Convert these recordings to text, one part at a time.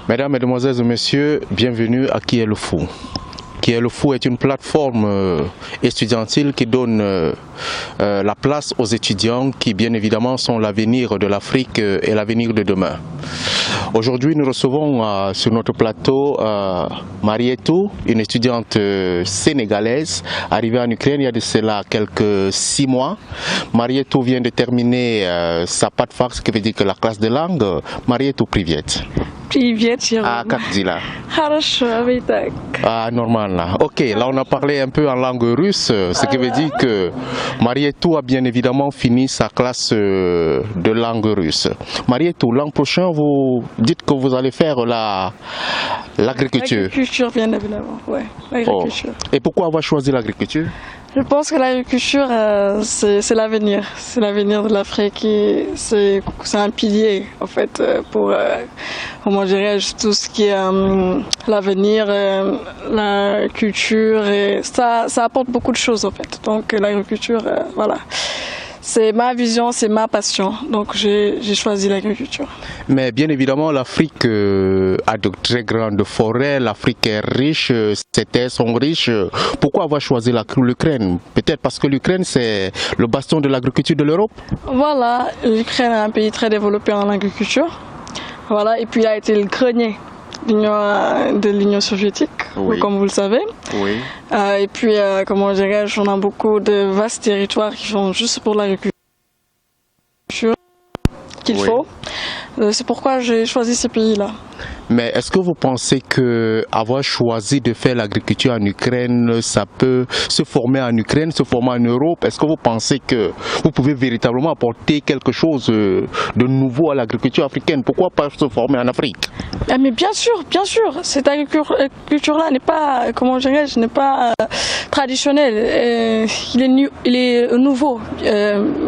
Mesdames, Mesdemoiselles et Messieurs, bienvenue à Qui est le fou. Qui est le fou est une plateforme estudiantine qui donne la place aux étudiants qui bien évidemment sont l'avenir de l'Afrique et l'avenir de demain. Aujourd'hui nous recevons sur notre plateau Marietou, une étudiante sénégalaise arrivée en Ukraine il y a de cela quelques 6 mois. Marietou vient de terminer sa PATFAC, ce qui veut dire que la classe de langue. Marietou, привет. Привет, Jérôme. Ah, как дела? Хорошо, а вы так? Ah, normal là. Ok, là on a parlé un peu en langue russe, ce qui veut dire que Marietou a bien évidemment fini sa classe de langue russe. Marietou, l'an prochain, vous dites que vous allez faire l'agriculture. L'agriculture, bien évidemment, oui. L'agriculture. Oh. Et pourquoi avoir choisi l'agriculture? Je pense que l'agriculture, c'est l'avenir. C'est l'avenir de l'Afrique. C'est un pilier, en fait, pour, comment dirais-je, tout ce qui est l'avenir, la culture. Et ça apporte beaucoup de choses, en fait. Donc, l'agriculture, voilà. C'est ma vision, c'est ma passion. Donc, j'ai choisi l'agriculture. Mais bien évidemment, l'Afrique a de très grandes forêts. L'Afrique est riche, ses terres sont riches. Pourquoi avoir choisi l'Ukraine? Peut-être parce que l'Ukraine, c'est le bastion de l'agriculture de l'Europe? Voilà, l'Ukraine est un pays très développé en agriculture. Voilà, et puis il a été le grenier de l'Union soviétique, oui, comme vous le savez. Oui. Et puis, comment dirais-je, on a beaucoup de vastes territoires qui sont juste pour l'agriculture qu'il faut. C'est pourquoi j'ai choisi ce pays-là. Mais est-ce que vous pensez que avoir choisi de faire l'agriculture en Ukraine, ça peut se former en Ukraine, se former en Europe? Est-ce que vous pensez que vous pouvez véritablement apporter quelque chose de nouveau à l'agriculture africaine? Pourquoi pas se former en Afrique? Mais bien sûr, cette agriculture-là n'est pas, comment dirais-je, n'est pas traditionnelle. Il est nouveau,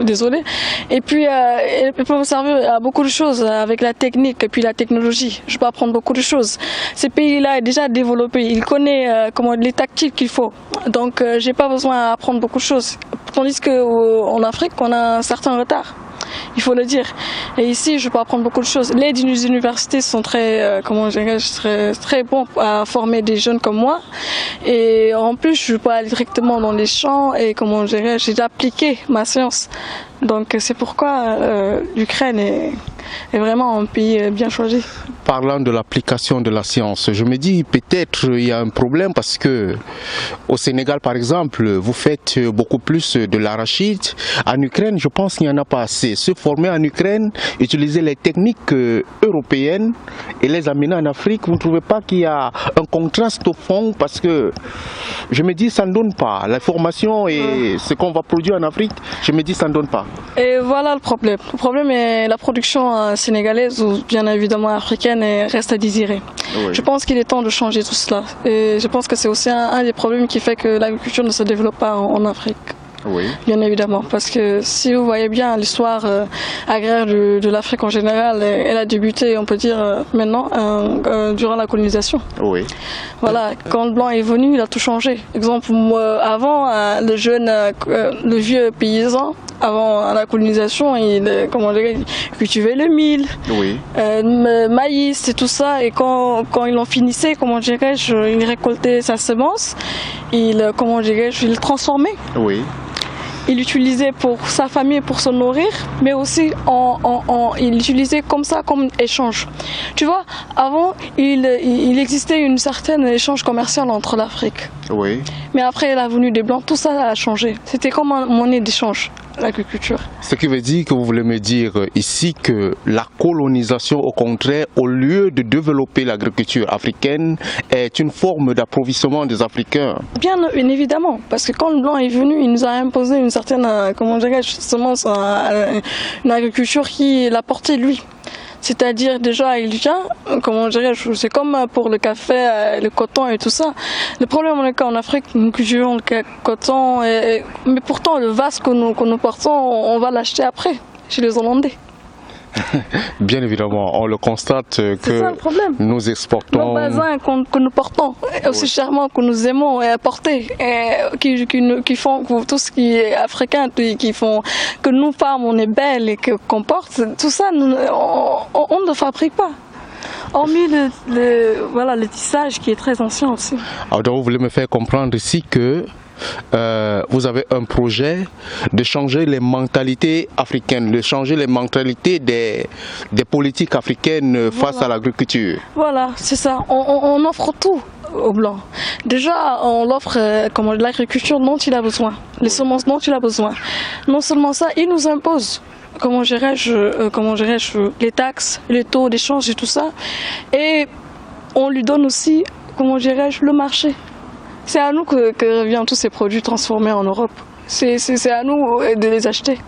désolé. Et puis, il peut me servir à beaucoup de choses avec la technique et puis la technologie. Je peux apprendre beaucoup de choses. Ce pays-là est déjà développé. Il connaît les tactiques qu'il faut. Donc, j'ai pas besoin d'apprendre beaucoup de choses. Tandis qu'en Afrique, on a un certain retard. Il faut le dire. Et ici, je peux apprendre beaucoup de choses. Les universités sont très bons à former des jeunes comme moi. Et en plus, je peux aller directement dans les champs et j'ai appliqué ma science. Donc, c'est pourquoi l'Ukraine est vraiment un pays bien choisi. Parlant de l'application de la science, je me dis peut-être il y a un problème parce que au Sénégal par exemple, vous faites beaucoup plus de l'arachide. En Ukraine, je pense qu'il n'y en a pas assez. Se former en Ukraine, utiliser les techniques européennes et les amener en Afrique, vous ne trouvez pas qu'il y a un contraste au fond? Parce que je me dis ça ne donne pas. La formation et ce qu'on va produire en Afrique, je me dis ça ne donne pas. Et voilà le problème. Le problème est la production sénégalaise ou bien évidemment africaine reste à désirer. Oui. Je pense qu'il est temps de changer tout cela. Et je pense que c'est aussi un des problèmes qui fait que l'agriculture ne se développe pas en Afrique. Oui. Bien évidemment, parce que si vous voyez bien l'histoire agraire de l'Afrique en général, elle a débuté, on peut dire, maintenant, durant la colonisation. Oui. Voilà, quand le blanc est venu, il a tout changé. Exemple, avant, le vieux paysan, avant la colonisation, il cultivait le mil, oui, maïs et tout ça. Et quand il en finissait, il récoltait sa semence, il le transformait. Oui. Il l'utilisait pour sa famille, pour se nourrir, mais aussi il l'utilisait comme ça, comme échange. Tu vois, avant, il existait une certaine échange commercial entre l'Afrique. Oui. Mais après la venue des Blancs, tout ça a changé. C'était comme une monnaie d'échange, l'agriculture. Ce qui veut dire que vous voulez me dire ici que la colonisation, au contraire, au lieu de développer l'agriculture africaine, est une forme d'approvisionnement des Africains. Bien évidemment, parce que quand le Blanc est venu, il nous a imposé une certaine, semence, une agriculture qu'il a portée lui. C'est-à-dire déjà il vient, c'est comme pour le café, le coton et tout ça. Le problème on est qu'en Afrique nous cultivons le coton, mais pourtant le vase que nous portons, on va l'acheter après chez les Hollandais. Bien évidemment, on le constate que nous exportons. Nos voisins que nous portons, aussi chèrement que nous aimons porter, qui font tout ce qui est africain, qui font que nous femmes on est belles et qu'on porte, tout ça, on ne le fabrique pas. Hormis voilà, le tissage qui est très ancien aussi. Alors donc vous voulez me faire comprendre ici que vous avez un projet de changer les mentalités africaines, de changer les mentalités des politiques africaines face à l'agriculture. Voilà, c'est ça. On offre tout aux Blancs. Déjà, on l'offre l'agriculture dont il a besoin, les semences dont il a besoin. Non seulement ça, il nous impose, les taxes, les taux d'échange et tout ça. Et on lui donne aussi, le marché. C'est à nous que reviennent tous ces produits transformés en Europe. C'est à nous de les acheter.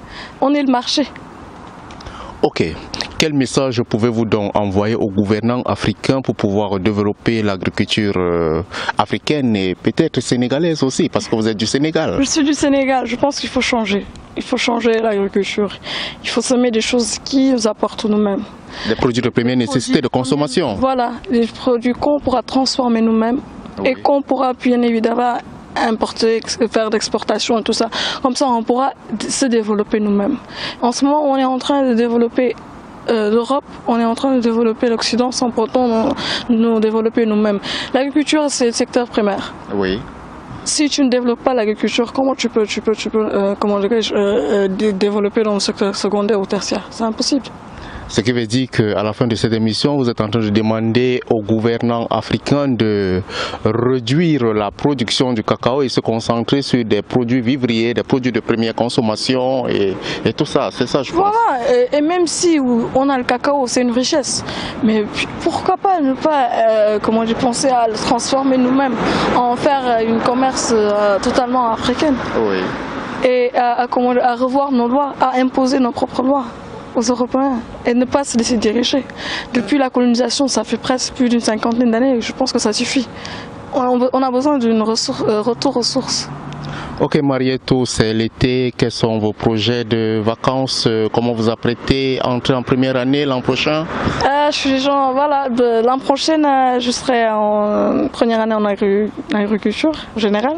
On est le marché. Ok. Quel message pouvez-vous donc envoyer aux gouvernants africains pour pouvoir développer l'agriculture africaine et peut-être sénégalaise aussi, parce que vous êtes du Sénégal? Je suis du Sénégal, je pense qu'il faut changer. Il faut changer l'agriculture. Il faut semer des choses qui nous apportent nous-mêmes. Des produits de première nécessité de consommation. Voilà, des produits qu'on pourra transformer nous-mêmes. Oui. Et qu'on pourra bien évidemment importer, faire d'exportation et tout ça. Comme ça, on pourra se développer nous-mêmes. En ce moment, on est en train de développer l'Europe, on est en train de développer l'Occident sans pourtant nous développer nous-mêmes. L'agriculture, c'est le secteur primaire. Oui. Si tu ne développes pas l'agriculture, comment tu peux développer dans le secteur secondaire ou tertiaire? C'est impossible. Ce qui veut dire qu'à la fin de cette émission, vous êtes en train de demander aux gouvernants africains de réduire la production du cacao et se concentrer sur des produits vivriers, des produits de première consommation et tout ça. C'est ça, je pense. Voilà, et même si on a le cacao, c'est une richesse. Mais pourquoi pas ne pas penser à le transformer nous-mêmes, en faire une commerce totalement africaine. Oui. Et à revoir nos lois, à imposer nos propres lois aux Européens et ne pas se laisser diriger. Depuis la colonisation, ça fait presque plus d'une cinquantaine d'années, je pense que ça suffit. On a besoin d'un retour aux sources. Ok Marietou, c'est l'été, quels sont vos projets de vacances? Comment vous apprêtez à entrer en première année l'an prochain? Je suis l'an prochain, je serai en première année en agriculture générale.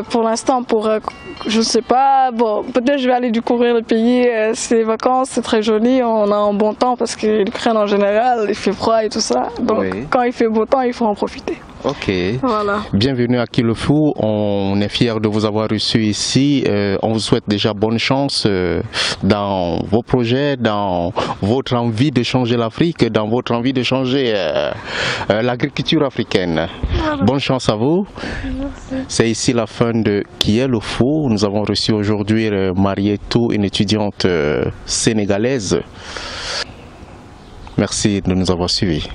Pour l'instant, je ne sais pas, bon, peut-être je vais aller découvrir le pays, c'est les vacances, c'est très joli, on a un bon temps parce que l'Ukraine en général, il fait froid et tout ça, donc oui. Quand il fait beau temps, il faut en profiter. Ok, voilà. Bienvenue à Kilofou, on est fiers de vous avoir reçu ici, on vous souhaite déjà bonne chance dans vos projets, dans votre envie de changer l'Afrique, dans votre envie de changer l'agriculture africaine. Voilà. Bonne chance à vous. C'est ici la fin de Kilofou. Nous avons reçu aujourd'hui Marietou, une étudiante sénégalaise. Merci de nous avoir suivis.